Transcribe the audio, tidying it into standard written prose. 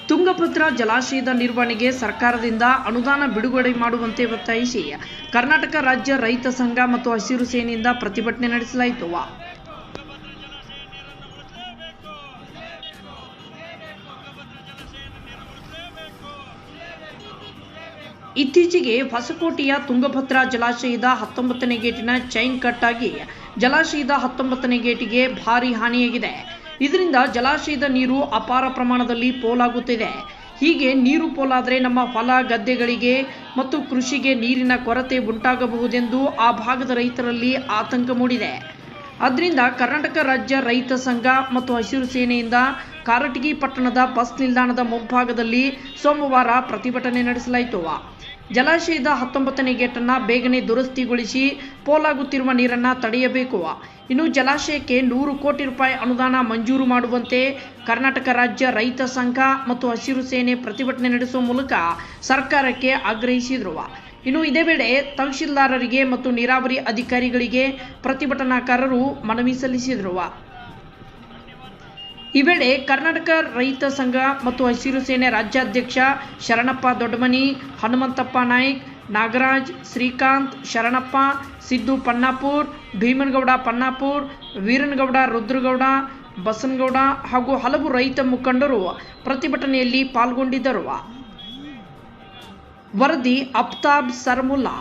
ತುಂಗಭದ್ರಾ ಜಲಾಶಯದ ನಿರ್ವಹಣೆಗೆ ಸರ್ಕಾರದಿಂದ ಅನುದಾನ ಬಿಡುಗಡೆ ಮಾಡುವಂತೆ ಒತ್ತಾಯಿಸಿ ಕರ್ನಾಟಕ ರಾಜ್ಯ ರೈತ ಸಂಘ ಮತ್ತು ಹಸಿರು ಸೇನೆಯಿಂದ ಪ್ರತಿಭಟನೆ ನಡೆಸಲಾಯಿತು. ಇತ್ತೀಚೆಗೆ ಹೊಸಕೋಟೆಯ ತುಂಗಭದ್ರಾ ಜಲಾಶಯದ 19ನೇ ಗೇಟಿನ ಚೈನ್ ಕಟ್ ಆಗಿ ಜಲಾಶಯದ 19ನೇ ಗೇಟಿಗೆ ಭಾರಿ ಹಾನಿಯಾಗಿದೆ. ಇದರಿಂದ ಜಲಾಶಯದ ನೀರು ಅಪಾರ ಪ್ರಮಾಣದಲ್ಲಿ ಪೋಲಾಗುತ್ತಿದೆ. ಹೀಗೆ ನೀರು ಪೋಲಾದರೆ ನಮ್ಮ ಹೊಲ ಗದ್ದೆಗಳಿಗೆ ಮತ್ತು ಕೃಷಿಗೆ ನೀರಿನ ಕೊರತೆ ಉಂಟಾಗಬಹುದೆಂದು ಆ ಭಾಗದ ರೈತರಲ್ಲಿ ಆತಂಕ ಮೂಡಿದೆ. ಆದ್ದರಿಂದ ಕರ್ನಾಟಕ ರಾಜ್ಯ ರೈತ ಸಂಘ ಮತ್ತು ಹಸಿರು ಸೇನೆಯಿಂದ ಕಾರಟಗಿ ಪಟ್ಟಣದ ಬಸ್ ನಿಲ್ದಾಣದ ಮುಂಭಾಗದಲ್ಲಿ ಸೋಮವಾರ ಪ್ರತಿಭಟನೆ ನಡೆಸಲಾಯಿತು. ಜಲಾಶಯದ 19ನೇ ಗೇಟನ್ನು ಬೇಗನೆ ದುರಸ್ತಿಗೊಳಿಸಿ ಪೋಲಾಗುತ್ತಿರುವ ನೀರನ್ನು ತಡೆಯಬೇಕು. ಇನ್ನು ಜಲಾಶಯಕ್ಕೆ 100 ಕೋಟಿ ರೂಪಾಯಿ ಅನುದಾನ ಮಂಜೂರು ಮಾಡುವಂತೆ ಕರ್ನಾಟಕ ರಾಜ್ಯ ರೈತ ಸಂಘ ಮತ್ತು ಹಸಿರು ಸೇನೆ ಪ್ರತಿಭಟನೆ ನಡೆಸುವ ಮೂಲಕ ಸರ್ಕಾರಕ್ಕೆ ಆಗ್ರಹಿಸಿದರು. ಇನ್ನು ಇದೇ ವೇಳೆ ತಹಶೀಲ್ದಾರರಿಗೆ ಮತ್ತು ನೀರಾವರಿ ಅಧಿಕಾರಿಗಳಿಗೆ ಪ್ರತಿಭಟನಾಕಾರರು ಮನವಿ ಸಲ್ಲಿಸಿದರು. ಈ ವೇಳೆ ಕರ್ನಾಟಕ ರೈತ ಸಂಘ ಮತ್ತು ಹಸಿರು ಸೇನೆ ರಾಜ್ಯಾಧ್ಯಕ್ಷ ಶರಣಪ್ಪ ದೊಡ್ಡಮನಿ, ಹನುಮಂತಪ್ಪ ನಾಯ್ಕ್, ನಾಗರಾಜ್, ಶ್ರೀಕಾಂತ್, ಶರಣಪ್ಪ, ಸಿದ್ದು ಪನ್ನಾಪುರ್, ಭೀಮನಗೌಡ ಪನ್ನಾಪುರ್, ವೀರನಗೌಡ ರುದ್ರಗೌಡ, ಬಸನಗೌಡ ಹಾಗೂ ಹಲವು ರೈತ ಮುಖಂಡರು ಪ್ರತಿಭಟನೆಯಲ್ಲಿ ಪಾಲ್ಗೊಂಡಿದ್ದರು. ವರದಿ ಅಫ್ತಾಬ್ ಸರ್ಮುಲ್ಲಾ.